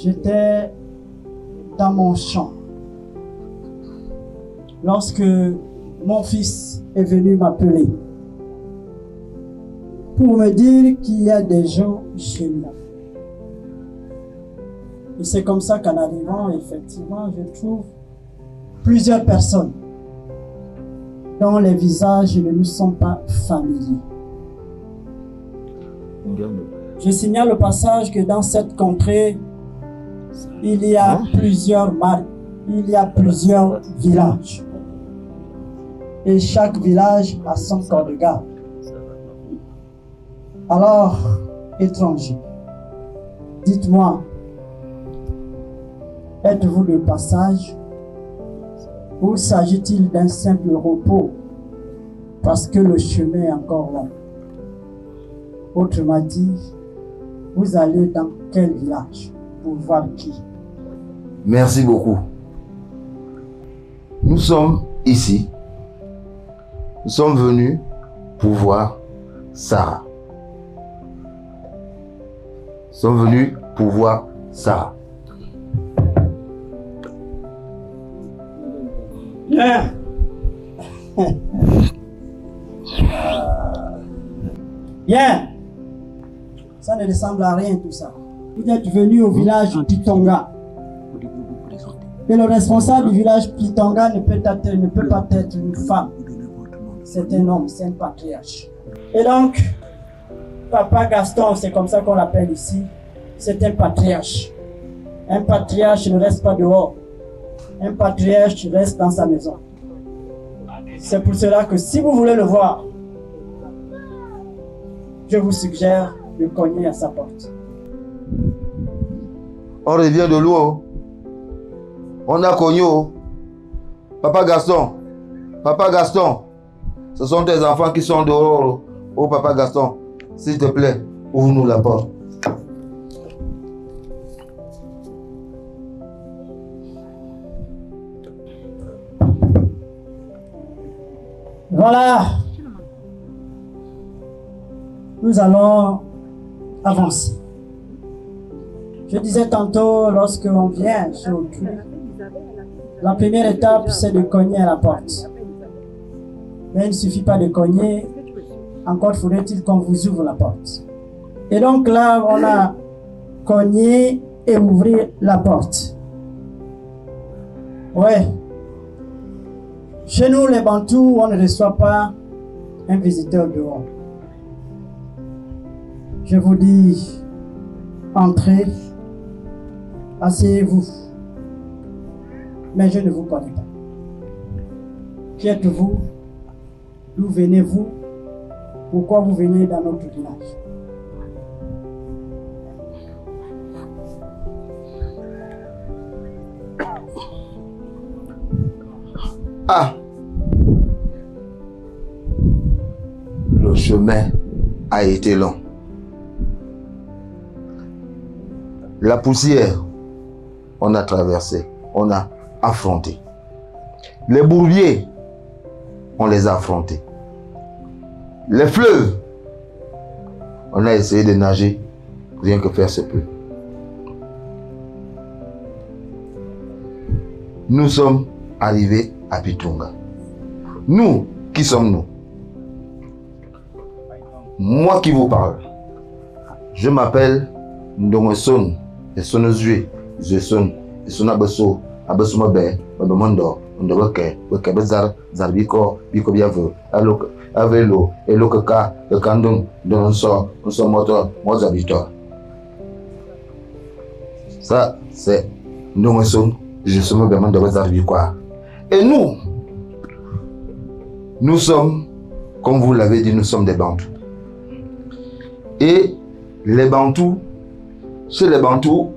J'étais dans mon champ lorsque mon fils est venu m'appeler pour me dire qu'il y a des gens chez lui. Et c'est comme ça qu'en arrivant, effectivement, je trouve plusieurs personnes dont les visages ne nous sont pas familiers. Je signale au passage que dans cette contrée, il y a plusieurs marques, il y a plusieurs villages. Et chaque village a son corps de garde. Alors, étrangers, dites-moi, êtes-vous de passage ou s'agit-il d'un simple repos parce que le chemin est encore long? Autrement dit, vous allez dans quel village pour voir qui? Merci beaucoup. Nous sommes ici. Nous sommes venus pour voir Sarah. Nous sommes venus pour voir Sarah. Bien. Bien. Ça ne ressemble à rien tout ça. Vous êtes venu au village Pitonga. Et le responsable du village Pitonga ne peut pas être une femme. C'est un homme, c'est un patriarche. Et donc, Papa Gaston, c'est comme ça qu'on l'appelle ici, c'est un patriarche. Un patriarche ne reste pas dehors. Un patriarche reste dans sa maison. C'est pour cela que si vous voulez le voir, je vous suggère de cogner à sa porte. On revient de l'eau. On a cogné. Papa Gaston. Papa Gaston. Ce sont tes enfants qui sont dehors. Oh Papa Gaston, s'il te plaît, ouvre-nous la porte. Voilà. Nous allons avancer. Je disais tantôt, lorsque l'on vient sur le cul, la première étape, c'est de cogner à la porte. Mais il ne suffit pas de cogner, encore faudrait-il qu'on vous ouvre la porte. Et donc là, on a cogné et ouvrir la porte. Ouais. Chez nous, les Bantous, on ne reçoit pas un visiteur dehors. Je vous dis, entrez, asseyez-vous. Mais je ne vous connais pas. Qui êtes-vous? D'où venez-vous? Pourquoi vous venez dans notre village? Ah! Le chemin a été long. La poussière, on a traversé, on a affronté. Les bourbiers, on les a affrontés. Les fleuves, on a essayé de nager, rien que faire se peut. Nous sommes arrivés à Pitonga. Nous, qui sommes-nous? Moi qui vous parle, je m'appelle Ndongoson, et Sonozue, Zeson, et Sonabeso, Abesumabe, Babemondo, Ndobeke, Wekebezar, Zarbiko, Biko Biavo, avec l'eau et l'eau que quand nous sommes morts habitants. Ça, c'est nous sommes justement vraiment de vos arrivées quoi. Et nous sommes, comme vous l'avez dit, nous sommes des Bantous. Et les Bantous, chez les Bantous,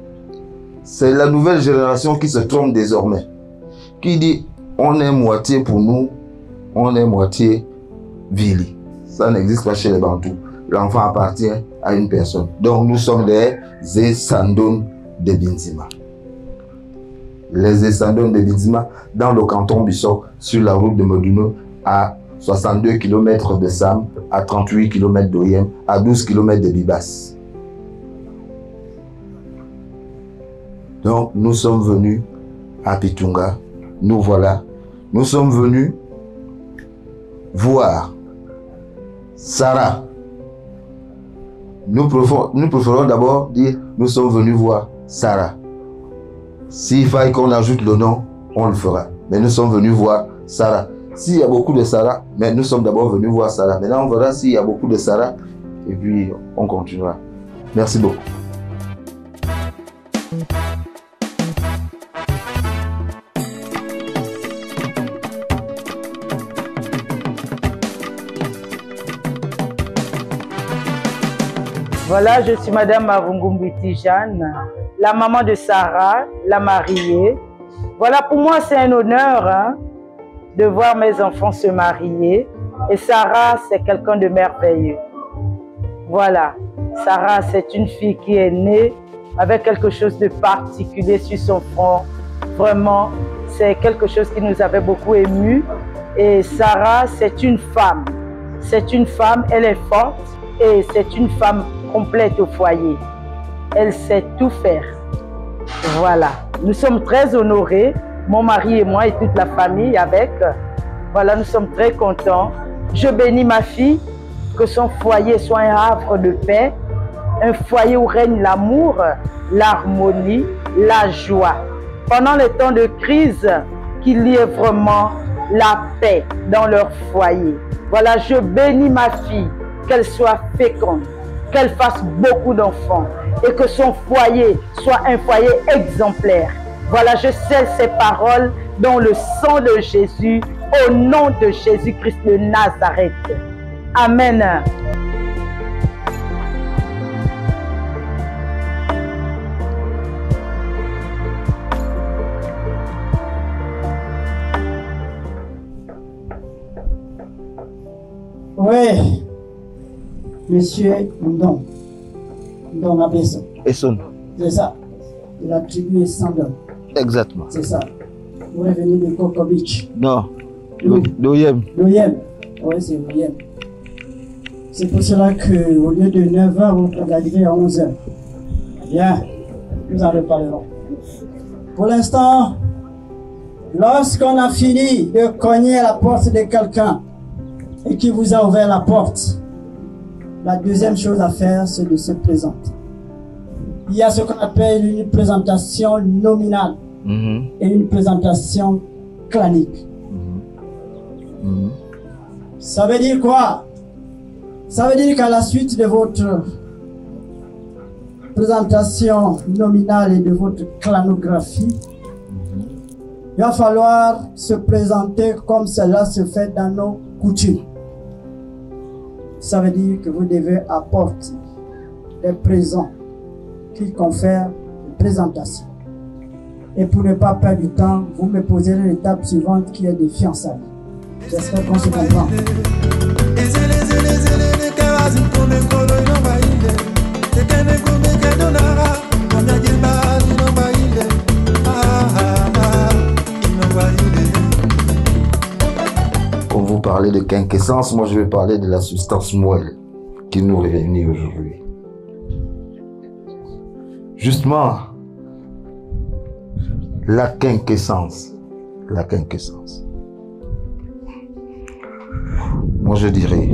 c'est la nouvelle génération qui se trompe désormais. Qui dit, on est moitié pour nous, on est moitié Vili. Ça n'existe pas chez les Bantous. L'enfant appartient à une personne. Donc nous sommes des Essandone de Binzima. Les Essandone de Binzima, dans le canton Bissau, sur la route de Moduno, à 62 km de Sam, à 38 km d'Oyem, à 12 km de Bibas. Donc nous sommes venus à Pitunga. Nous voilà. Nous sommes venus voir Sarah. Nous préférons d'abord dire nous sommes venus voir Sarah. S'il faille qu'on ajoute le nom, on le fera. Mais nous sommes venus voir Sarah. S'il y a beaucoup de Sarah, mais nous sommes d'abord venus voir Sarah. Maintenant, on verra s'il y a beaucoup de Sarah et puis on continuera. Merci beaucoup. Voilà, je suis Madame Mavungumbiti Jeanne, la maman de Sarah, la mariée. Voilà, pour moi, c'est un honneur de voir mes enfants se marier. Et Sarah, c'est quelqu'un de merveilleux. Voilà, Sarah, c'est une fille qui est née avec quelque chose de particulier sur son front. Vraiment, c'est quelque chose qui nous avait beaucoup émus. Et Sarah, c'est une femme. C'est une femme, elle est forte et c'est une femme complète au foyer. Elle sait tout faire. Voilà. Nous sommes très honorés, mon mari et moi et toute la famille avec. Voilà, nous sommes très contents. Je bénis ma fille, que son foyer soit un havre de paix, un foyer où règne l'amour, l'harmonie, la joie. Pendant les temps de crise, qu'il y ait vraiment la paix dans leur foyer. Voilà, je bénis ma fille, qu'elle soit féconde, qu'elle fasse beaucoup d'enfants et que son foyer soit un foyer exemplaire. Voilà, je scelle ces paroles dans le sang de Jésus, au nom de Jésus-Christ de Nazareth. Amen. Oui, monsieur Ndong. Ndong Abesso. Esson. C'est ça. De la tribu Essandone. Exactement. C'est ça. Vous revenez de Coco Beach. Non. D'Oyem. L'Oyem. Oui, c'est l'Oyem. C'est pour cela qu'au lieu de 9h, vous arrivez à 11h. Bien. Nous en reparlerons. Pour l'instant, lorsqu'on a fini de cogner à la porte de quelqu'un et qui vous a ouvert la porte, la deuxième chose à faire, c'est de se présenter. Il y a ce qu'on appelle une présentation nominale et une présentation clanique. Ça veut dire quoi? Ça veut dire qu'à la suite de votre présentation nominale et de votre clanographie, il va falloir se présenter comme cela se fait dans nos coutumes. Ça veut dire que vous devez apporter des présents qui confèrent une présentation. Et pour ne pas perdre du temps, vous me poserez l'étape suivante qui est de fiançailles. J'espère qu'on se comprend. Quand vous parlez de quinquessence, moi je vais parler de la substance moelle qui nous réunit aujourd'hui. Justement, la quinquessence. La quinquessence. Moi je dirais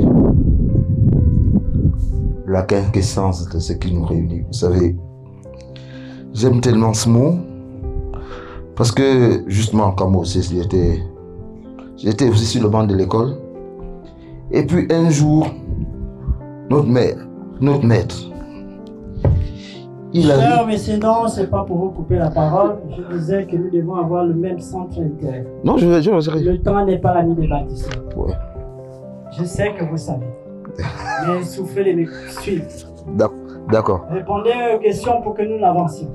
la quinquessence de ce qui nous réunit. Vous savez, j'aime tellement ce mot parce que justement, comme moi aussi, j'étais aussi sur le banc de l'école Et puis un jour, notre maître, il a Cher dit... monsieur, non, c'est pas pour vous couper la parole. Je disais que nous devons avoir le même centre d'intérêt. Non, Le temps n'est pas l'ami des bâtisseurs. Ouais. Je sais que vous savez. Mais soufflez les micros. Suivez. D'accord. Répondez aux questions pour que nous avancions.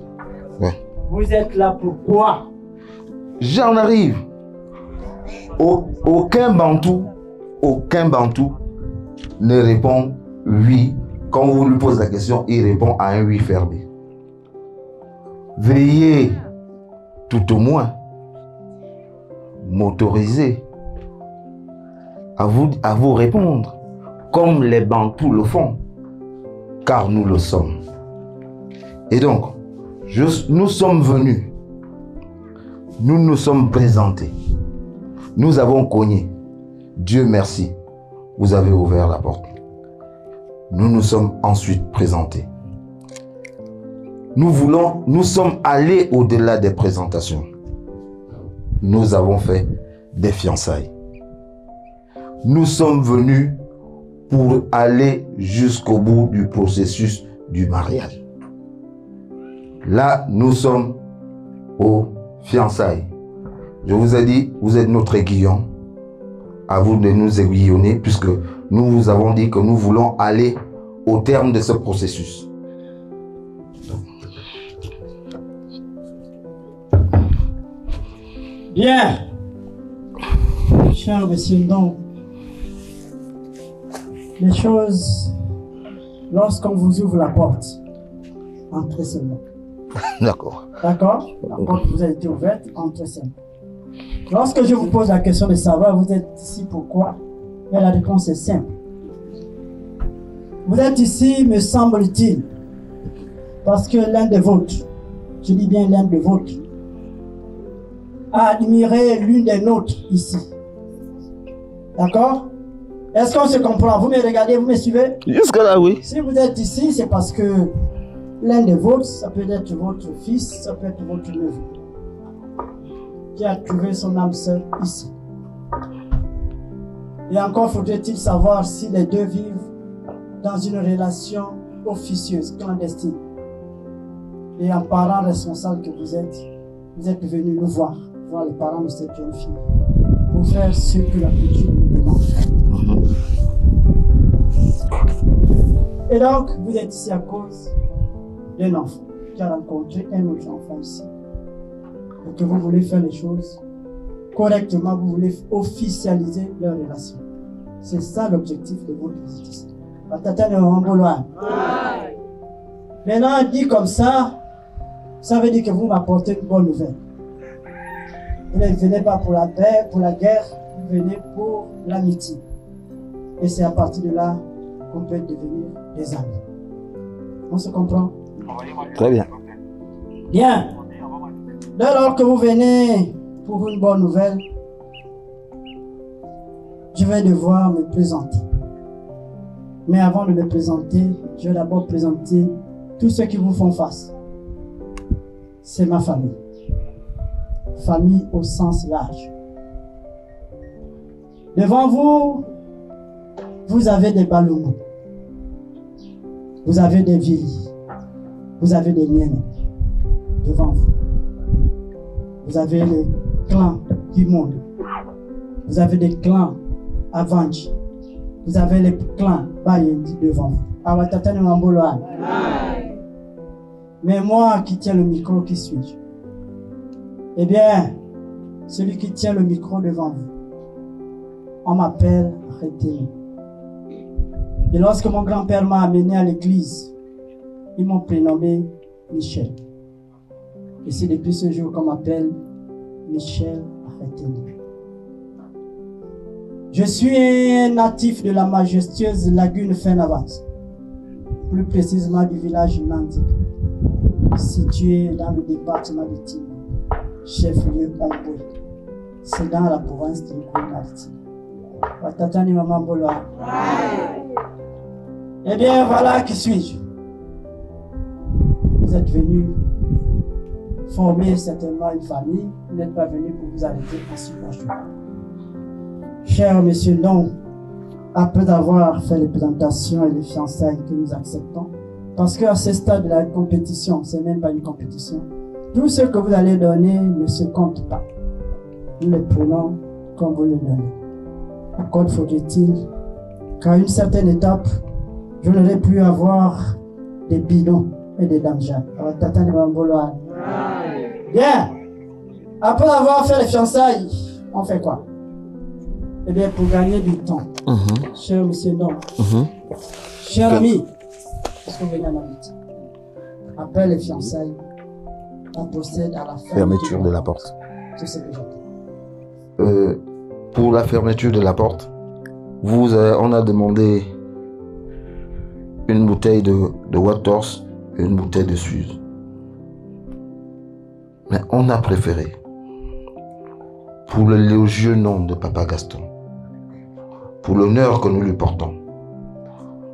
Ouais. Vous êtes là pour quoi? J'en arrive. Aucun Bantou ne répond oui. Quand vous lui posez la question, il répond à un oui fermé. Veuillez tout au moins m'autoriser à vous répondre comme les Bantous le font, car nous le sommes. Et donc, nous sommes venus, nous nous sommes présentés, nous avons cogné. Dieu merci, vous avez ouvert la porte. Nous nous sommes ensuite présentés. Nous sommes allés au-delà des présentations. Nous avons fait des fiançailles. Nous sommes venus pour aller jusqu'au bout du processus du mariage. Là, nous sommes aux fiançailles. Je vous ai dit, vous êtes notre aiguillon. À vous de nous aiguillonner, puisque nous vous avons dit que nous voulons aller au terme de ce processus. Bien. Cher monsieur, donc, les choses, lorsqu'on vous ouvre la porte, entrez seulement. D'accord. D'accord? La porte vous a été ouverte, entrez seulement. Lorsque je vous pose la question de savoir, vous êtes ici pourquoi? Et la réponse est simple. Vous êtes ici, me semble-t-il, parce que l'un des vôtres, je dis bien l'un des vôtres, a admiré l'une des nôtres ici. D'accord? Est-ce qu'on se comprend? Vous me regardez, vous me suivez? Jusque là, oui. Si vous êtes ici, c'est parce que l'un des vôtres, ça peut être votre fils, ça peut être votre neveu, qui a trouvé son âme sœur ici. Et encore faudrait-il savoir si les deux vivent dans une relation officieuse, clandestine. Et en parent responsable que vous êtes venu nous voir les parents de cette jeune fille, pour faire ce que la coutume nous demande. Et donc, vous êtes ici à cause d'un enfant qui a rencontré un autre enfant ici. Et que vous voulez faire les choses correctement, vous voulez officialiser leur relation. C'est ça l'objectif de votre visite ici. Maintenant, dit comme ça veut dire que vous m'apportez une bonne nouvelle. Vous ne venez pas pour la paix, pour la guerre, vous venez pour l'amitié. Et c'est à partir de là qu'on peut devenir des amis. On se comprend? Très bien. Bien. Dès lors que vous venez pour une bonne nouvelle, je vais devoir me présenter. Mais avant de me présenter, je vais d'abord présenter tous ceux qui vous font face. C'est ma famille. Famille au sens large. Devant vous, vous avez des Balumbu. Vous avez des Vili. Vous avez des Miennes. Devant vous. Vous avez les clans du monde. Vous avez des clans Avanji. Vous avez les clans Bayendi devant vous. Awatatane Mamboloan. Mais moi qui tiens le micro, qui suis-je? Eh bien, celui qui tient le micro devant vous, on m'appelle Retenu. Et lorsque mon grand-père m'a amené à l'église, ils m'ont prénommé Michel. Et c'est depuis ce jour qu'on m'appelle Michel Retenu. Je suis un natif de la majestueuse lagune Fenavaz, plus précisément du village Nandi, situé dans le département de Timou, chef-lieu Omboué. C'est dans la province de Gouin-Mariti. Watatani Maman Boloa. Eh bien, voilà qui suis-je. Vous êtes venu former certainement une famille. Vous n'êtes pas venu pour vous arrêter en superchemin. Cher monsieur, non, après avoir fait les présentations et les fiançailles que nous acceptons, parce qu'à ce stade de la compétition, c'est même pas une compétition, tout ce que vous allez donner ne se compte pas. Nous le prenons comme vous le donnez. Encore faudrait-il qu'à une certaine étape, je n'aurai plus avoir des bidons et des dames jeunes. Bien. Après avoir fait les fiançailles, on fait quoi? Eh bien, pour gagner du temps, cher monsieur non, cher ami, est-ce qu'on vient après les fiançailles, on procède à la fermeture de la porte. C'est ce que j'entends. Pour la fermeture de la porte, on a demandé une bouteille de Waters et une bouteille de Suze. Mais on a préféré, pour le élogieux nom de Papa Gaston, pour l'honneur que nous lui portons,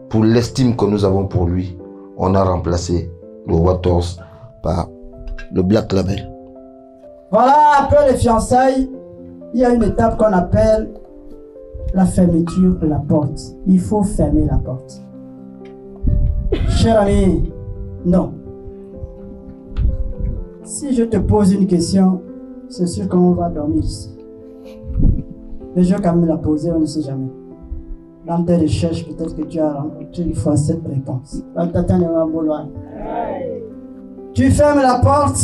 pour l'estime que nous avons pour lui, on a remplacé le Waters par le Black Label. Voilà, après les fiançailles, il y a une étape qu'on appelle la fermeture de la porte. Il faut fermer la porte. Cher ami, non. Si je te pose une question, c'est sûr qu'on va dormir ici. Mais je vais quand même la poser, on ne sait jamais. Dans tes recherches, peut-être que tu as rencontré une fois cette réponse. Tu fermes la porte,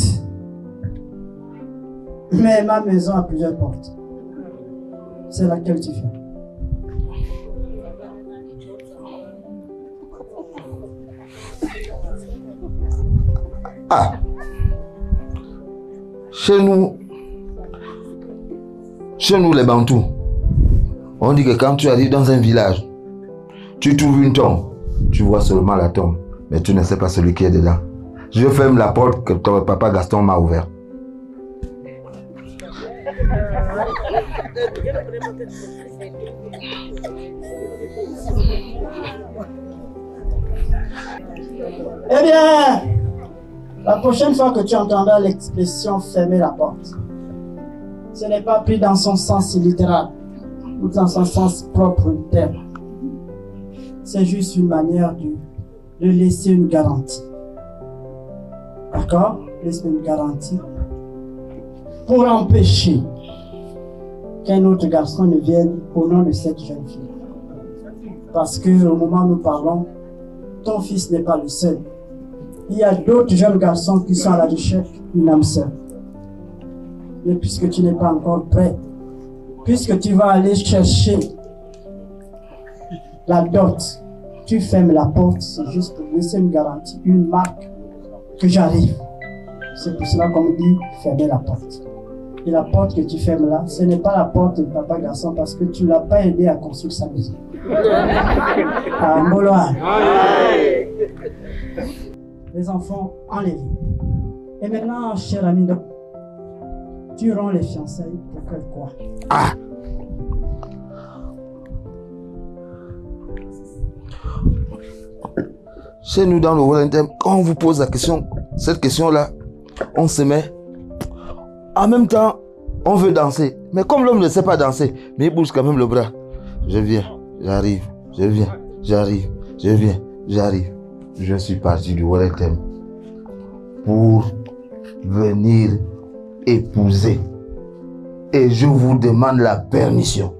mais ma maison a plusieurs portes. C'est laquelle tu fermes? Ah! Chez nous les Bantous, on dit que quand tu arrives dans un village, tu trouves une tombe, tu vois seulement la tombe, mais tu ne sais pas celui qui est dedans. Je ferme la porte que ton papa Gaston m'a ouverte. Eh bien, la prochaine fois que tu entendras l'expression fermer la porte, ce n'est pas pris dans son sens littéral ou dans son sens propre du terme. C'est juste une manière de laisser une garantie. D'accord? Laisser une garantie pour empêcher qu'un autre garçon ne vienne au nom de cette jeune fille. Parce que au moment où nous parlons, ton fils n'est pas le seul. Il y a d'autres jeunes garçons qui sont à la recherche d'une âme sœur. Mais puisque tu n'es pas encore prêt, puisque tu vas aller chercher la dot, tu fermes la porte, c'est juste pour laisser une garantie, une marque que j'arrive. C'est pour cela qu'on me dit fermer la porte. Et la porte que tu fermes là, ce n'est pas la porte de papa garçon parce que tu ne l'as pas aidé à construire sa maison. Ah, Moloa. Les enfants enlevés. Et maintenant, cher ami, tu rends les fiançailles pour faire quoi? Ah! Chez nous dans le Wellington, quand on vous pose la question, cette question-là, on se met. En même temps, on veut danser. Mais comme l'homme ne sait pas danser, mais il bouge quand même le bras. Je viens, j'arrive, je viens, j'arrive, je viens, j'arrive. Je suis parti du Wellington pour venir épouser. Et je vous demande la permission.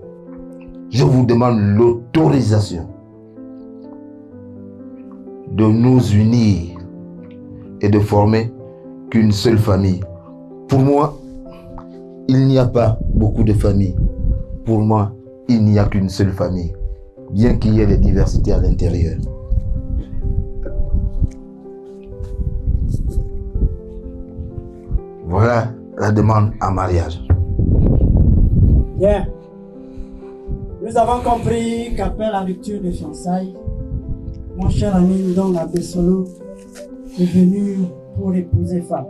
Je vous demande l'autorisation de nous unir et de former qu'une seule famille. Pour moi, il n'y a pas beaucoup de familles. Pour moi, il n'y a qu'une seule famille, bien qu'il y ait des diversités à l'intérieur. Voilà la demande en mariage. Bien. Nous avons compris qu'après la rupture de fiançailles, mon cher ami Ndong Abesolo est venu pour épouser femme.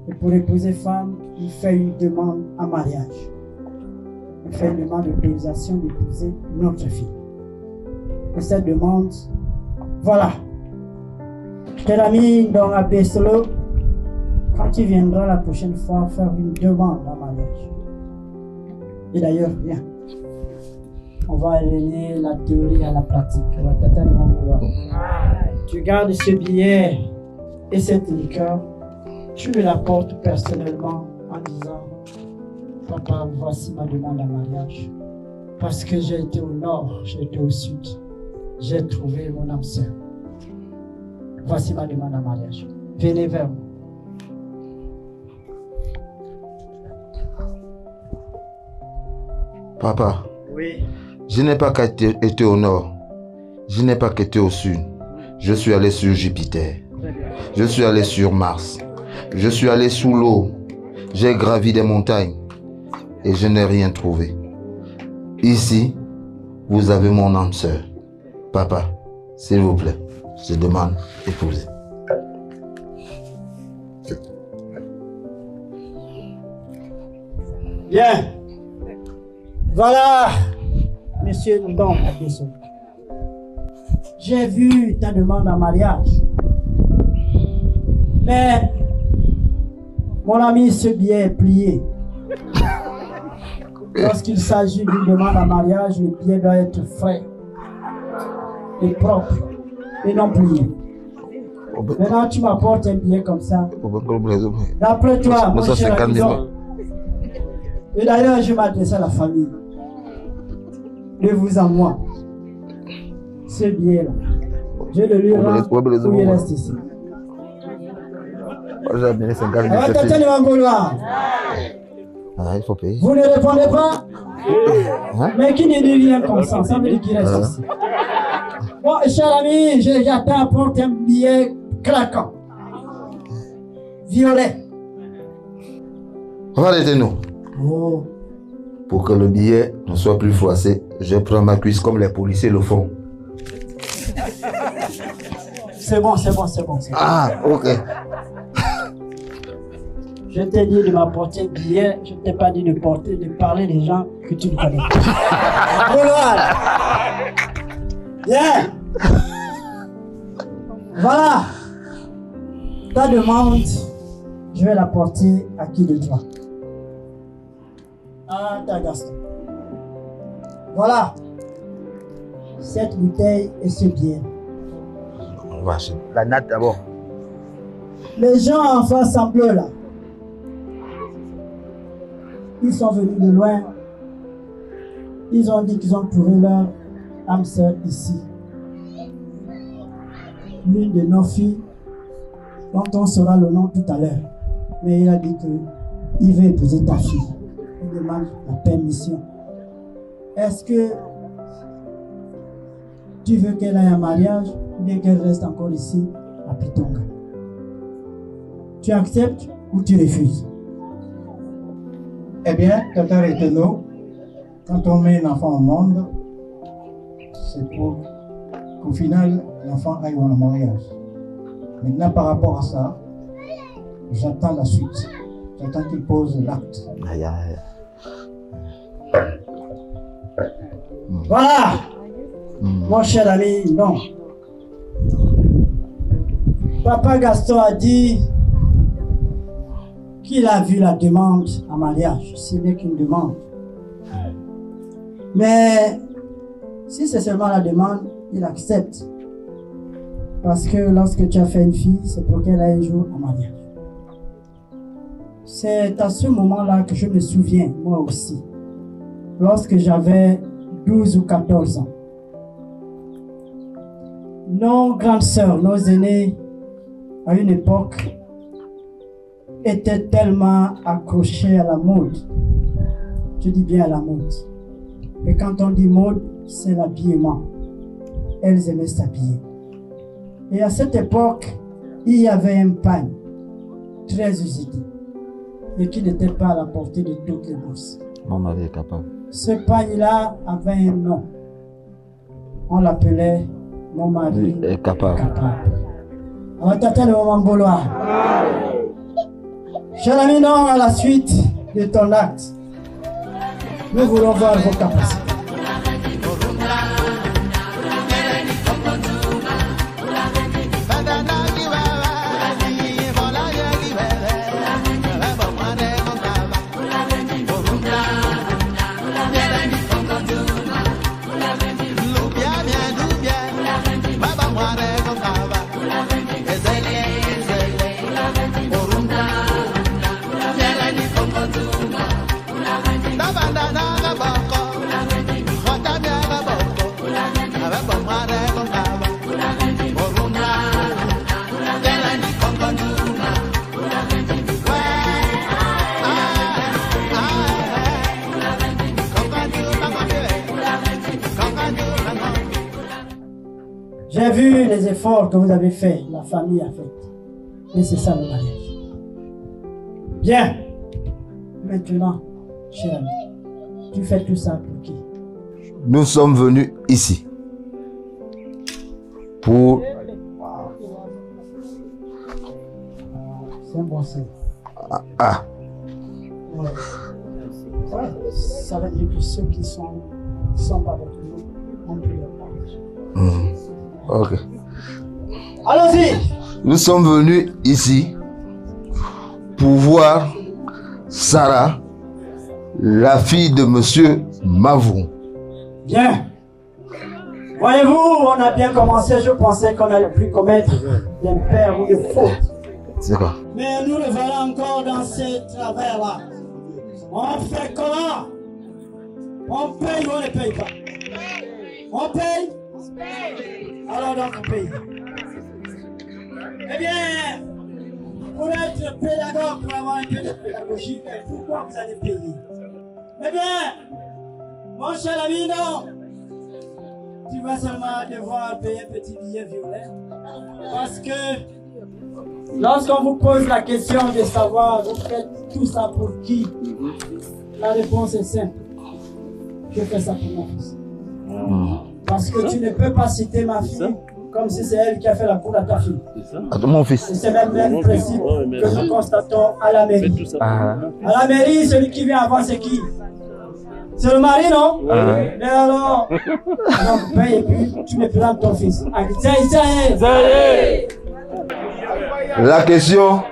Et pour épouser femme, il fait une demande en mariage. Il fait une demande d'autorisation d'épouser notre fille. Et cette demande, voilà. Cher ami Ndong Abesolo, quand tu viendras la prochaine fois faire une demande en mariage, et d'ailleurs, viens. on va relier la théorie à la pratique. Tu gardes ce billet et cette liqueur, tu me l'apportes personnellement en disant, papa, voici ma demande en mariage. Parce que j'ai été au nord, j'ai été au sud, j'ai trouvé mon âme sœur. Voici ma demande en mariage. Venez vers moi. Papa, oui. Je n'ai pas été au nord, je n'ai pas été au sud. Je suis allé sur Jupiter, je suis allé sur Mars, je suis allé sous l'eau, j'ai gravi des montagnes et je n'ai rien trouvé. Ici, vous avez mon âme sœur. Papa, s'il vous plaît, je demande épouser. Bien. Voilà, monsieur Ndong. J'ai vu ta demande en mariage. Mais, mon ami, ce billet est plié. Lorsqu'il s'agit d'une demande en mariage, le billet doit être frais et propre et non plié. Maintenant, tu m'apportes un billet comme ça. D'après toi, mon cher Akizon, et d'ailleurs, je m'adresse à la famille. De vous à moi. Ce billet-là, je le lui rends ou il reste ici. Il faut payer. Vous ne répondez pas? Mais qui ne dit rien comme ça, ça veut dire qu'il reste ici. Bon, cher ami, j'attends à porter un billet craquant. Violet. Arrêtez-nous. Oh. Pour que le billet ne soit plus froissé, je prends ma cuisse comme les policiers le font. C'est bon, c'est bon, c'est bon. Ah, ok. Je t'ai dit de m'apporter un billet, je ne t'ai pas dit de parler des gens que tu ne connais pas. Bien. Voilà. Ta demande, je vais la porter à qui de toi? Ah, ta Gaston. Voilà. Cette bouteille et ce billet. On va acheter la natte d'abord. Les gens en face en bleu là, ils sont venus de loin. Ils ont dit qu'ils ont trouvé leur âme sœur ici. L'une de nos filles, dont on saura le nom tout à l'heure. Mais il a dit qu'il veut épouser ta fille. Il demande la permission. Est-ce que tu veux qu'elle aille en mariage ou bien qu'elle reste encore ici à Pitonga? Tu acceptes ou tu refuses? Eh bien, Tata Reteno, quand on met un enfant au monde, c'est pour qu'au final, l'enfant aille au mariage. Maintenant, par rapport à ça, j'attends la suite. J'attends qu'il pose l'acte. Voilà, mon cher ami, non. Papa Gaston a dit qu'il a vu la demande en mariage. Ce n'est qu'une demande. Mais si c'est seulement la demande, il accepte. Parce que lorsque tu as fait une fille, c'est pour qu'elle aille un jour en mariage. C'est à ce moment-là que je me souviens, moi aussi, lorsque j'avais 12 ou 14 ans. Nos grandes sœurs, nos aînés, à une époque, étaient tellement accrochées à la mode. Je dis bien à la mode. Et quand on dit mode, c'est l'habillement. Elles aimaient s'habiller. Et à cette époque, il y avait un pagne très usité et qui n'était pas à la portée de toutes les bourses. Mon mari est capable. Ce pagne-là avait un nom. On l'appelait mon mari est capable. On va tâter le moment bouloir. Cher ami, non, à la suite de ton acte, nous voulons voir vos capacités. l'effort que vous avez fait, la famille a fait. Et c'est ça le mariage. Bien. Maintenant, cher ami, tu fais tout ça pour qui? Nous sommes venus ici pour... C'est un bon signe. Ah, Ouais. Ouais, ça veut dire que ceux qui sont pas avec nous ont pu leur mariage. ok. Allons-y. Nous sommes venus ici pour voir Sarah, la fille de Monsieur Mavron. Bien. Voyez-vous, on a bien commencé. Je pensais qu'on n'allait plus commettre d'impair ou de faute. C'est quoi? Mais nous le voilà encore dans ces travers-là. On fait comment? On paye ou on ne paye pas? On paye? Alors donc on paye. Eh bien, pour être pédagogue, pour avoir un peu de pédagogie, pourquoi vous allez payer? Eh bien, mon cher ami, non. Tu vas seulement devoir payer un petit billet violet. Parce que lorsqu'on vous pose la question de savoir vous faites tout ça pour qui, la réponse est simple. Je fais ça pour mon fils. Parce que tu ne peux pas citer ma fille comme si c'est elle qui a fait la cour à ta fille. Mon fils. Et c'est même principe que nous constatons à la mairie. À la mairie, celui qui vient avant, c'est qui? C'est le mari, non? Mais alors, donc paye et puis tu me plantes ton fils. La question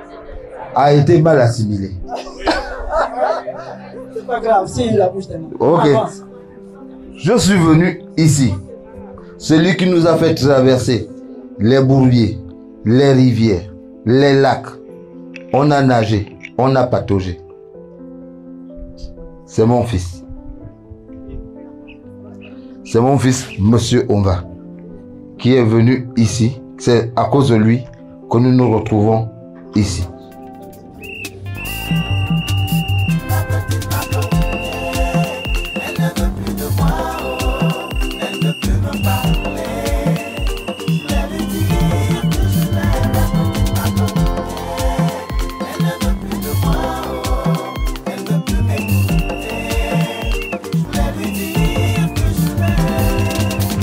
a été mal assimilée. C'est pas grave, c'est la bouche tellement. Ok. Avance. Je suis venu ici. Celui qui nous a fait traverser les bourbiers, les rivières, les lacs. On a nagé, on a pataugé. C'est mon fils. C'est mon fils, Monsieur Onva, qui est venu ici. C'est à cause de lui que nous nous retrouvons ici.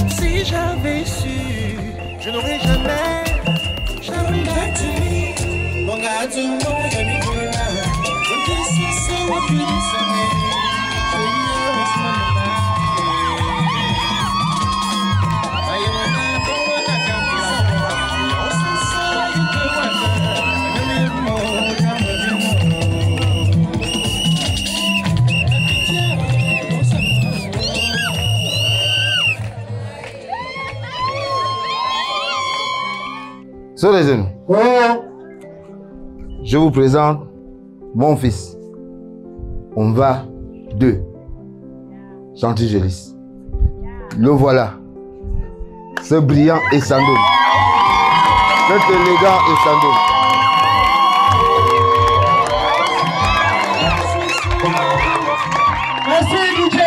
Si j'avais su, je n'aurais jamais battu. Mon gars, tu m'aurais jamais cru. Je ne sais pas où tu serais. Sur les genoux. Je vous présente mon fils. On va 2. Chantigélis. Le voilà. Ce brillant Essandone. Cet élégant Essandone. Merci, DJ.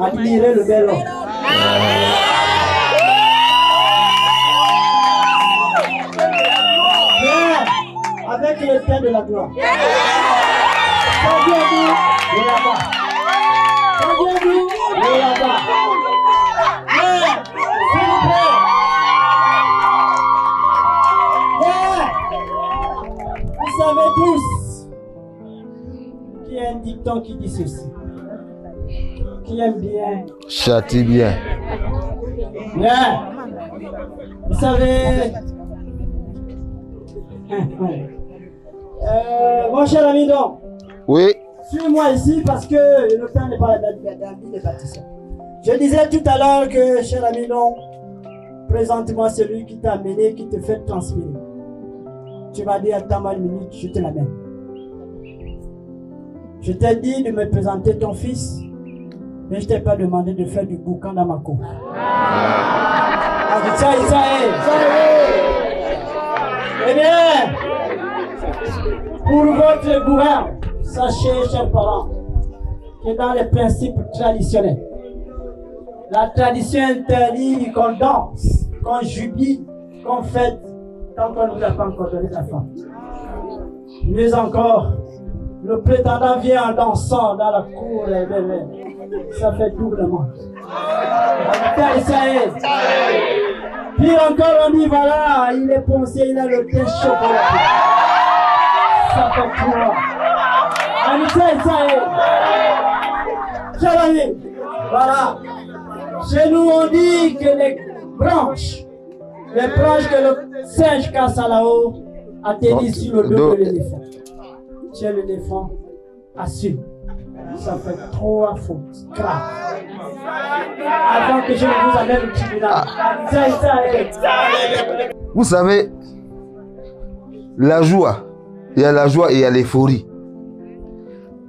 Admirez le bel homme. Bien, avec le pain de la gloire. Saviez-vous de là-bas? Saviez-vous de là-bas? Bien, s'il vous plaît. Bien. Vous savez tous qu'il y a un dicton qui dit ceci. Qui aime bien. Châtie bien. Bien. Vous savez. Mon cher ami, donc, Oui. suis-moi ici parce que le temps n'est pas la vie des bâtisseurs. Je disais tout à l'heure que, cher ami, donc, présente-moi celui qui t'a amené, qui te fait transpirer. Tu m'as dit, attends-moi une minute, je te l'amène. Je t'ai dit de me présenter ton fils, mais je ne t'ai pas demandé de faire du boucan dans ma cour. Eh bien, pour votre gouvernement, sachez, chers parents, que dans les principes traditionnels, La tradition interdit qu'on danse, qu'on jubile, qu'on fête, tant qu'on ne nous a pas encore donné la femme. Mieux encore, le prétendant vient en dansant dans la cour, ça fait doublement. Puis encore, on dit voilà, il est poncé, il a le teint chocolaté. Ça fait quoi? Voilà. Chez nous, on dit que les branches que le singe casse à là-haut atterrissent sur le dos de l'éléphant. Chez l'éléphant, assume. Ça fait trois fautes graves. Avant que je ne vous amène au tribunal. Vous savez, la joie, il y a la joie et il y a l'euphorie.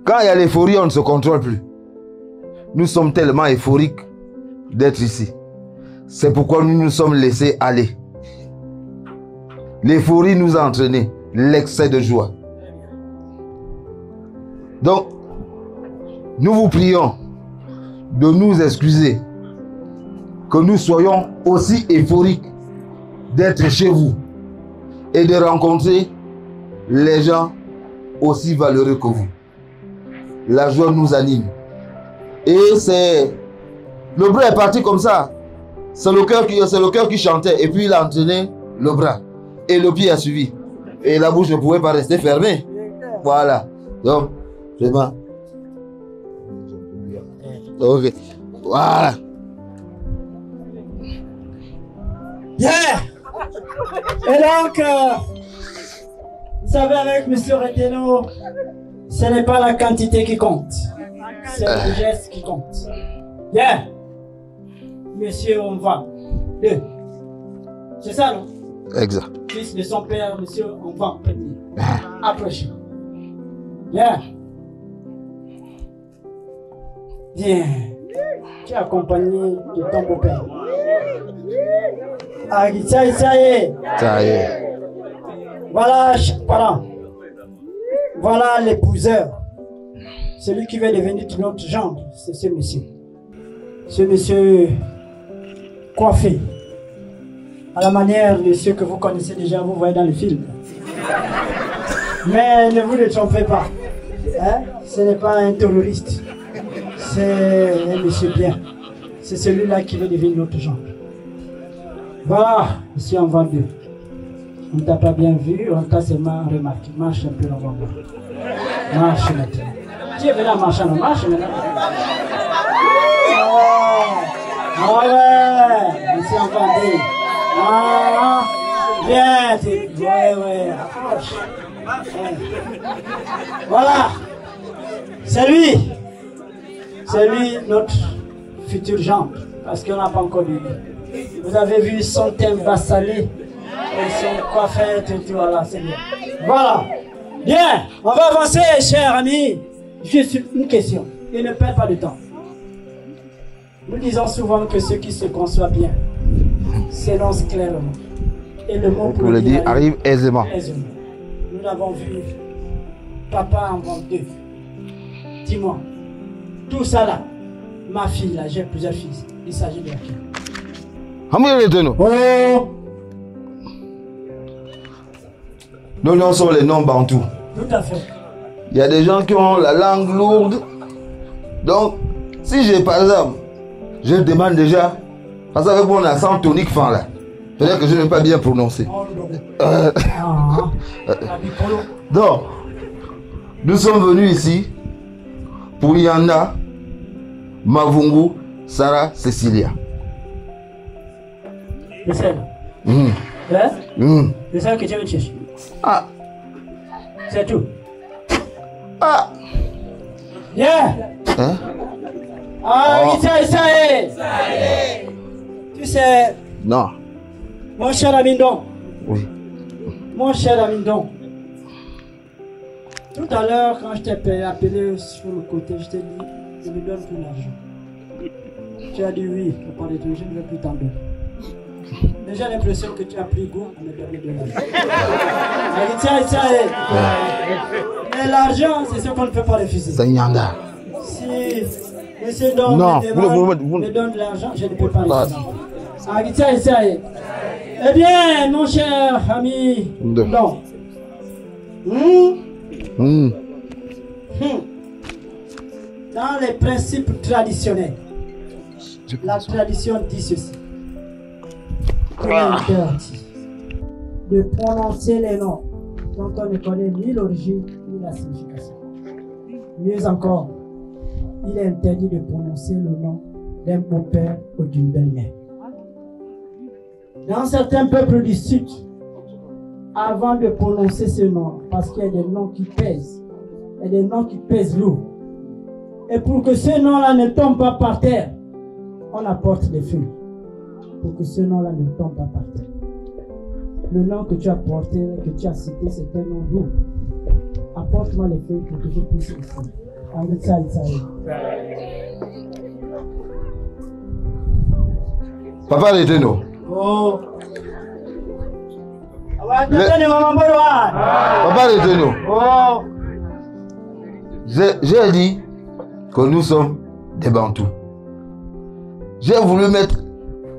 Quand il y a l'euphorie, on ne se contrôle plus. Nous sommes tellement euphoriques d'être ici. C'est pourquoi nous nous sommes laissés aller. L'euphorie nous a entraînés, l'excès de joie. Donc, nous vous prions de nous excuser, que nous soyons aussi euphoriques d'être chez vous et de rencontrer les gens aussi valeureux que vous. La joie nous anime. Et c'est... Le bras est parti comme ça. C'est le cœur qui chantait et puis il a entraîné le bras. Et le pied a suivi. Et la bouche ne pouvait pas rester fermée. Voilà. Donc, vraiment. Ok. Voilà. Yeah. Et donc, vous savez, avec M. Reteno, ce n'est pas la quantité qui compte. C'est le geste qui compte. Bien. Monsieur, on va. Deux. C'est ça, non? Exact. Fils de son père, monsieur, on va. Approchez. Bien. Bien. Tu es accompagné de ton beau-père. Ah, ça y est. Ça y est. Voilà chaque parent. Voilà l'épouseur. Celui qui veut devenir de notre genre, c'est ce monsieur. Ce monsieur coiffé. À la manière de ceux que vous connaissez déjà, vous voyez dans le film. Mais ne vous ne trompez pas. Hein? Ce n'est pas un terroriste. C'est un monsieur bien. C'est celui-là qui veut devenir notre genre. Voilà, ici on va deux. On ne t'a pas bien vu, on t'a seulement remarqué. Marche un peu là-bas. Marche maintenant. Tu es venu à marcher, non? Marche maintenant. Ah ouais, ici on va deux. Ah, bien, ouais, approche. Ouais. Voilà, c'est lui, notre futur genre, parce qu'on n'a pas encore vu. Vous avez vu son thème vassalé et son coiffeur, tout, voilà, c'est bien. Voilà, bien, on va avancer, chers amis. Juste une question, et ne perd pas de temps. Nous disons souvent que ceux qui se conçoivent bien s'énoncent clairement. Et le mot pour le dire arrive aisément. Nous l'avons vu. Papa en vend deux. Dis-moi, tout ça là, ma fille là, j'ai plusieurs fils. Il s'agit de qui? Oh! Nos noms sont les noms bantous. Tout à fait. Il y a des gens qui ont la langue lourde. Donc, si j'ai par exemple, je demande déjà, parce qu'avec mon accent tonique fin là, peut-être que je ne vais pas bien prononcer. Donc, nous sommes venus ici pour Yanda, Mavungu, Sarah, Cecilia. C'est ça. C'est ça que tu veux chercher. Ah. C'est tout. Ah. Yeah. Hein? Ah, ça y est. Tu sais. Non. Mon cher Amindon. Oui. Mon cher Amindon. Tout à l'heure, quand je t'ai appelé sur le côté, je t'ai dit, je me donne plus l'argent. Tu as dit oui, je parle de tout, je ne veux plus t'en donner. Déjà l'impression que tu as pris goût à me donner de l'argent. Tiens. Mais l'argent, c'est ce qu'on ne peut pas refuser. C'est Nyanda. Si Monsieur Don Non, me donne de l'argent, je ne peux pas. Eh bien, mon cher ami, non. Dans les principes traditionnels, la tradition dit ceci. Il est interdit de prononcer les noms dont on ne connaît ni l'origine ni la signification. Mieux encore, il est interdit de prononcer le nom d'un beau-père ou d'une belle-mère. Dans certains peuples du Sud, avant de prononcer ce nom, parce qu'il y a des noms qui pèsent, il y a des noms qui pèsent lourd. Et pour que ce nom-là ne tombe pas par terre, on apporte des feuilles. Pour que ce nom-là ne tombe pas par terre. Le nom que tu as porté, que tu as cité, c'est un nom lourd. Apporte-moi les feuilles pour que je puisse le faire. Avec ça, Papa Reteno. Oh. Papa Reteno. Oh. J'ai dit que nous sommes des Bantous. J'ai voulu mettre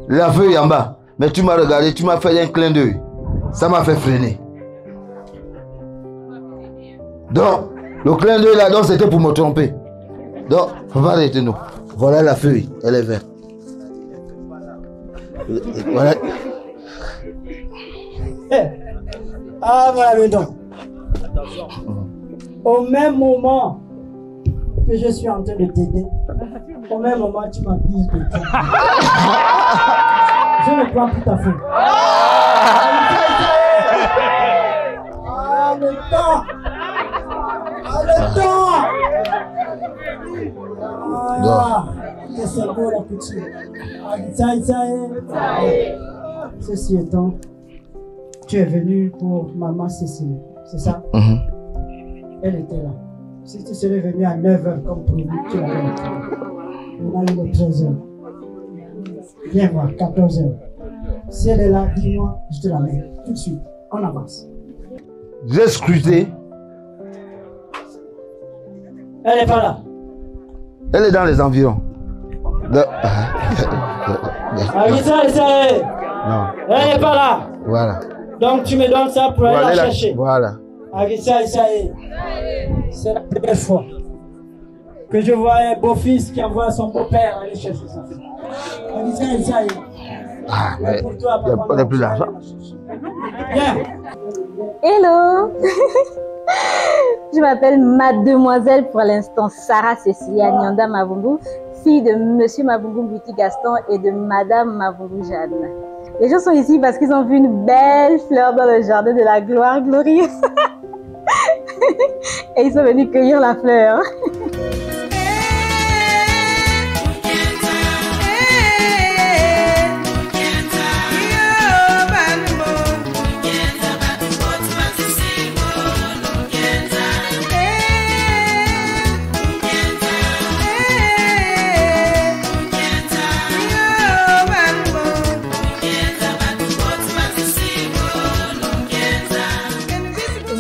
la feuille en bas, mais tu m'as regardé, tu m'as fait un clin d'œil. Ça m'a fait freiner. Donc, le clin d'œil là, c'était pour me tromper. Donc, Papa Reteno, voilà la feuille, elle est verte. Voilà. Ah, voilà, maintenant. Au même moment que je suis en train de t'aider, au même moment, tu m'accuses de toi. Je ne crois plus ta faute. Ah, le temps! Ah, le temps! Ah, que c'est beau la couture. Ceci étant, tu es venu pour maman Cécile, c'est ça? Elle était là. Si tu serais venu à 9h comme prévu, tu l'avais retrouvée. On a eu les 13h. Viens voir, 14h. Si elle est là, dis-moi, je te la mets. Tout de suite, on avance. J'ai scruté. Elle n'est pas là. Elle est dans les environs. Non. Elle n'est pas là. Voilà. Donc tu me donnes ça pour aller la chercher. Voilà. C'est la première fois que je vois un beau-fils qui envoie son beau-père aller chercher ça. Ah, mais il n'y a pas plus d'argent. Viens. Hello. Je m'appelle Mademoiselle pour l'instant Sarah Cécilia Nyanda Mavungu, fille de Monsieur Mavungu Mbiti Gaston et de Madame Mavungu Jeanne. Les gens sont ici parce qu'ils ont vu une belle fleur dans le jardin de la gloire glorieuse. Et ils sont venus cueillir la fleur.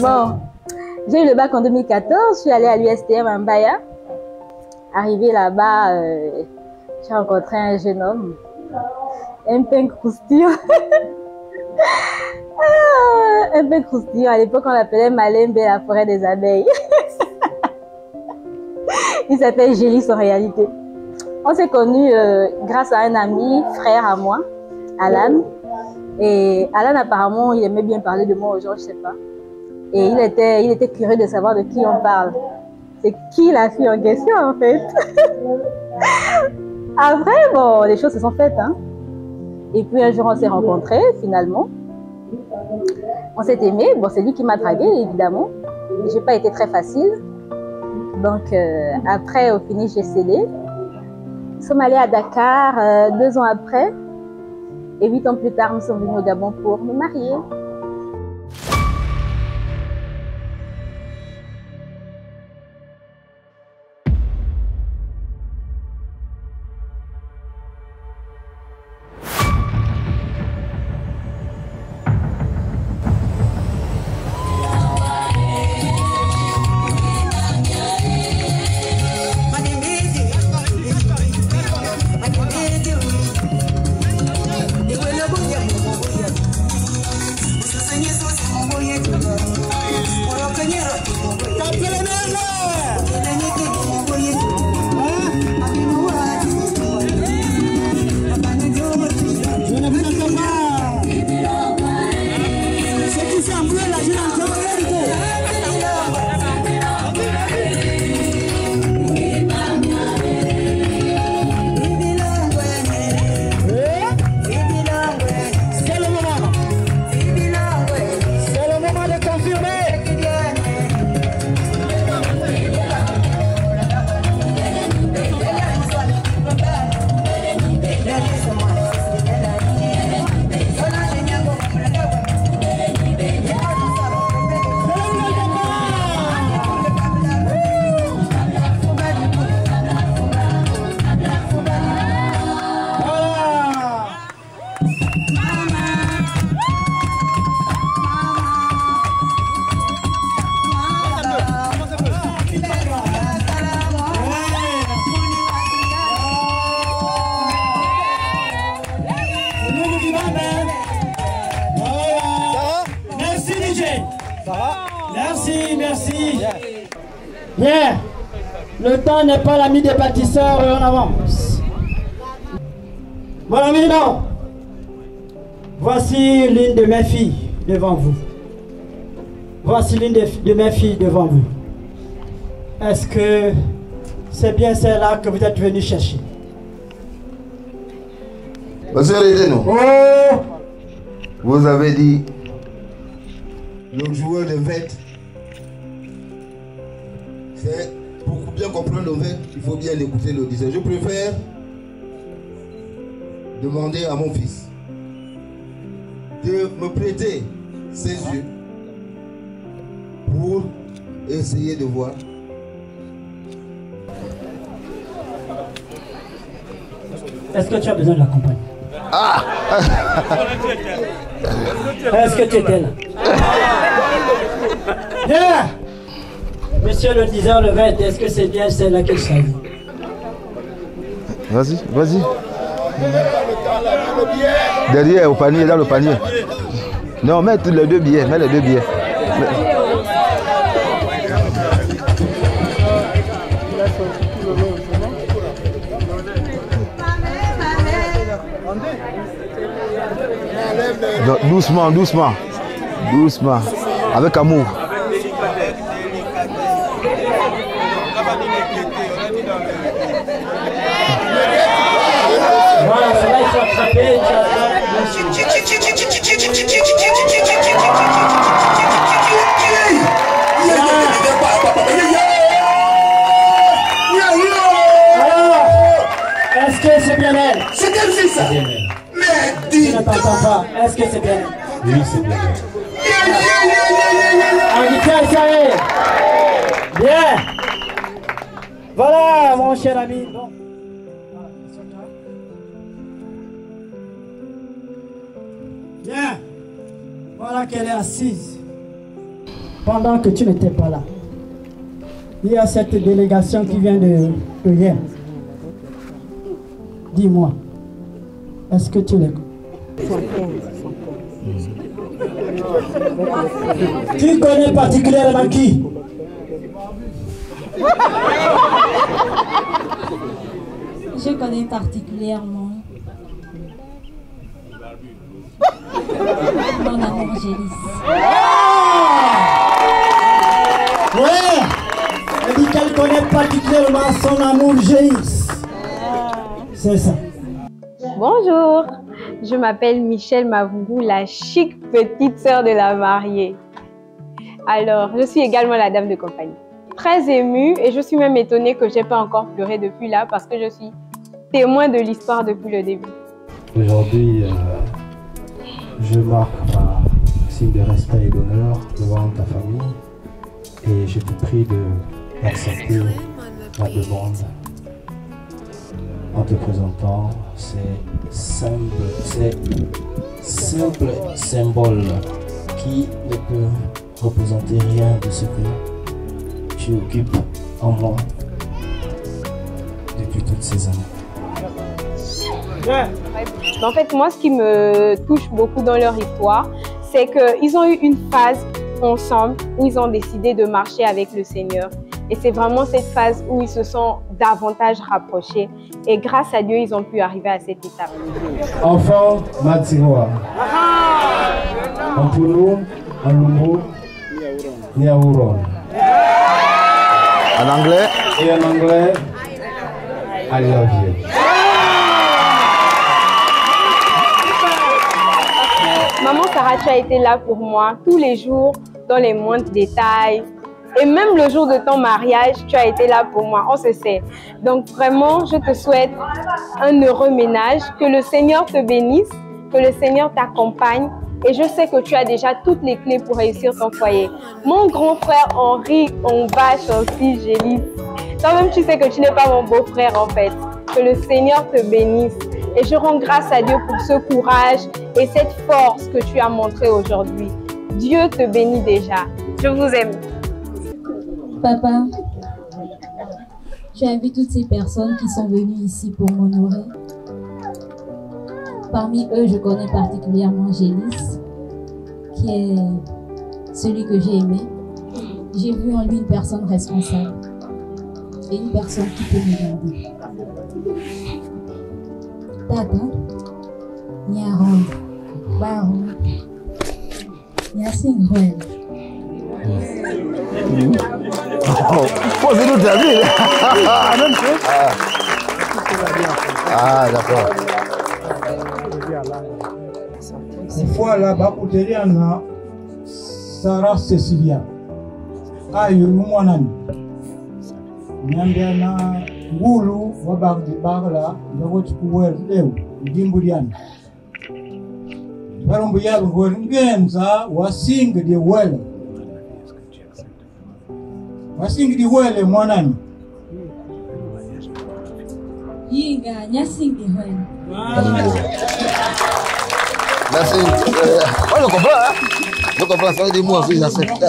Bon, j'ai eu le bac en 2014, je suis allée à l'USTM à Mbaya. Arrivée là-bas, j'ai rencontré un jeune homme, un peu croustillant. Un peu croustillant, à l'époque on l'appelait Malembe, la forêt des abeilles. Il s'appelle Gélis en réalité. On s'est connus grâce à un ami, frère à moi, Alan. Et Alan apparemment il aimait bien parler de moi aux gens, je ne sais pas. Et il était curieux de savoir de qui on parle. C'est qui la fille en question en fait. Après, bon, les choses se sont faites. Hein. Et puis un jour on s'est rencontrés finalement. On s'est aimés. Bon, c'est lui qui m'a draguée évidemment. J'ai pas été très facile. Donc après, au finish, j'ai cédé. Nous sommes allés à Dakar 2 ans après. Et 8 ans plus tard, nous sommes venus au Gabon pour nous marier. Merci. Bien. Le temps n'est pas l'ami des bâtisseurs et on avance. Mon ami, non. Voici l'une de mes filles devant vous. Voici l'une de mes filles devant vous. Est-ce que c'est bien celle-là que vous êtes venu chercher? Monsieur Redeno, Oh! vous avez dit le joueur de vête. Pour bien comprendre le vête, il faut bien écouter l'auditeur. Je préfère demander à mon fils de me prêter ses yeux pour essayer de voir. Est-ce que tu as besoin de la compagnie? Ah! Est-ce que tu étais là? Bien! Monsieur le diseur le vêt, est-ce que c'est bien celle-là qu'il s'agit? Vas-y, vas-y. Derrière, au panier, dans le panier. Non, mets les deux billets, mets les deux billets. Non, doucement, doucement. Doucement. Avec amour. Voilà, celle-là, il faut attraper. Alors, est-ce que c'est bien elle? C'est quelle fille ça? Mais dis Je ne t'entends pas. Est-ce que c'est bien elle? Oui, c'est bien. Bien. Voilà, mon cher ami. Bon. Bien. Voilà qu'elle est assise. Pendant que tu n'étais pas là, il y a cette délégation qui vient de hier. Dis-moi, est-ce que tu les connais? Tu connais particulièrement qui? Je connais particulièrement mon amour Gélis. Ouais, elle dit qu'elle connaît particulièrement son amour Gélis. C'est ça. Bonjour, je m'appelle Michelle Mavougou, la chic petite sœur de la mariée. Alors, je suis également la dame de compagnie. Très émue et je suis même étonnée que je n'ai pas encore pleuré depuis là parce que je suis témoin de l'histoire depuis le début. Aujourd'hui, je marque ma signe de respect et d'honneur devant ta famille et je te prie d'accepter ma demande en te présentant ces simples symboles qui ne peuvent représenter rien de ce que tu occupes en moi depuis toutes ces années. En fait, moi, ce qui me touche beaucoup dans leur histoire, c'est qu'ils ont eu une phase ensemble où ils ont décidé de marcher avec le Seigneur. Et c'est vraiment cette phase où ils se sont davantage rapprochés. Et grâce à Dieu, ils ont pu arriver à cette étape. Enfant Matiroa. Ampulu, Alumbu, Niauron. En anglais? Et en anglais, I love you. Maman Sarah, tu as été là pour moi tous les jours, dans les moindres détails. Et même le jour de ton mariage, tu as été là pour moi, on se sait. Donc vraiment, je te souhaite un heureux ménage, que le Seigneur te bénisse, que le Seigneur t'accompagne. Et je sais que tu as déjà toutes les clés pour réussir ton foyer. Mon grand frère Henri, on vache aussi, Gélis. Toi-même, tu sais que tu n'es pas mon beau-frère en fait. Que le Seigneur te bénisse. Et je rends grâce à Dieu pour ce courage et cette force que tu as montré aujourd'hui. Dieu te bénit déjà. Je vous aime. Papa, tu as vu toutes ces personnes qui sont venues ici pour m'honorer. Parmi eux, je connais particulièrement Gélis, qui est celui que j'ai aimé. J'ai vu en lui une personne responsable et une personne qui peut me garder. Tata, Nyaron, Baron, Nyasingwen. Posez-nous ta vie. Ah, d'accord. Une fois là-bas, pour te dire, Sarah Cecilia. Ayo mwanani. Nyambia na ngulu wabagdi bagla ndogo chikuwel leo ndimbuliani. Barumbu yabo ngo ngenza wasinga di wele. Wasinga di wele mwanani. Yinga nyasingi wele. Merci. On le comprend, hein? Je comprends ça, des mots, oui, j'accepte.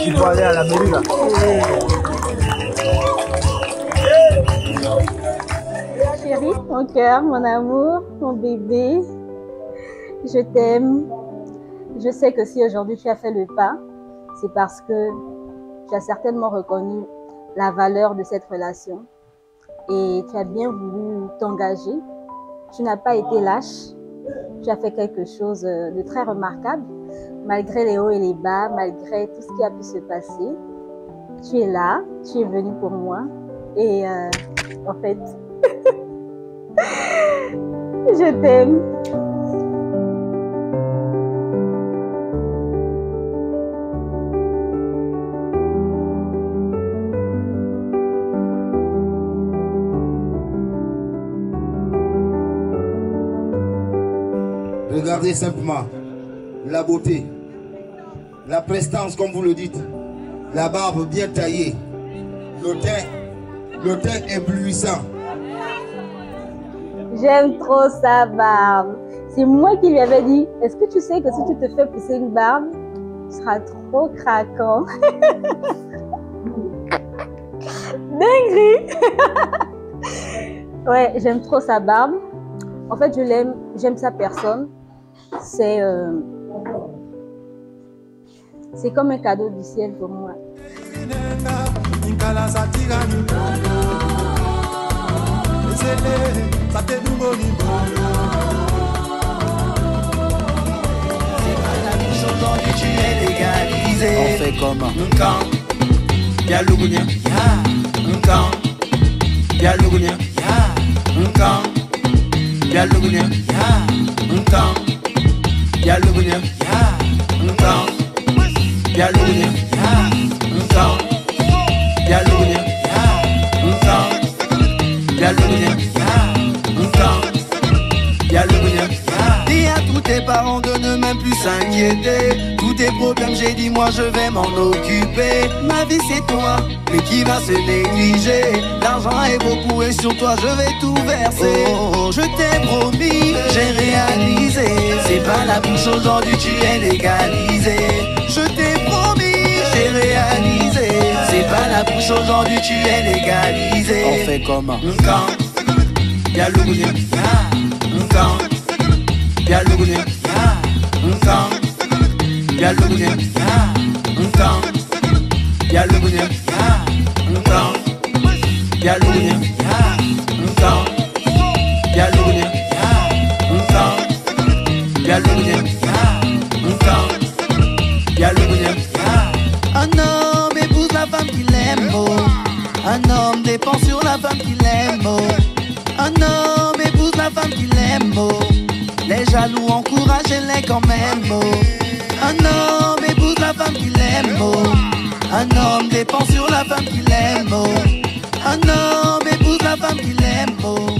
Il faut aller à la mairie là. Chérie, mon cœur, mon amour, mon bébé, je t'aime. Je sais que si aujourd'hui tu as fait le pas, c'est parce que tu as certainement reconnu la valeur de cette relation et tu as bien voulu t'engager. Tu n'as pas été lâche, tu as fait quelque chose de très remarquable. Malgré les hauts et les bas, malgré tout ce qui a pu se passer, tu es là, tu es venu pour moi et en fait, je t'aime. Regardez simplement la beauté, la prestance comme vous le dites, la barbe bien taillée, le teint éblouissant. J'aime trop sa barbe. C'est moi qui lui avais dit, est-ce que tu sais que si tu te fais pousser une barbe, tu seras trop craquant. Dinguerie. Ouais, j'aime trop sa barbe. En fait, je l'aime, j'aime sa personne. C'est comme un cadeau du ciel pour moi. Aujourd'hui tu es légalisé. On fait comment? Y'a Lugunia, y'a Lugunia, y'a Lugunia, y'a Lugunia, y'a Lugunia, y'a Lugunia, y'a Lugunia. Dis à tous tes parents de ne même plus s'inquiéter. Tous tes problèmes, j'ai dit moi je vais m'en occuper. Ma vie c'est toi, mais qui va se négliger? L'argent est beaucoup et sur toi je vais tout verser. Oh, je t'ai promis, j'ai réalisé. C'est pas la bouche aujourd'hui, tu es légalisé. Je t'ai promis, j'ai réalisé. C'est pas la bouche aujourd'hui, tu es légalisé. On fait comment? Y'a Lugunia, y'a Lugunia, y'a Lugunia, y'a Lugunia, y'a Lugunia, y'a Lugunia, y'a Lugunia, y'a Lugunia. Un homme épouse la femme qu'il aime, oh. Un homme dépend sur la femme qu'il aime, oh. Un homme épouse la femme qu'il aime, oh. Les jaloux encouragent-les quand même, oh. Un homme épouse la femme qu'il aime, oh. Un homme dépend sur la femme qu'il aime, oh. Un homme épouse la femme qu'il aime, oh.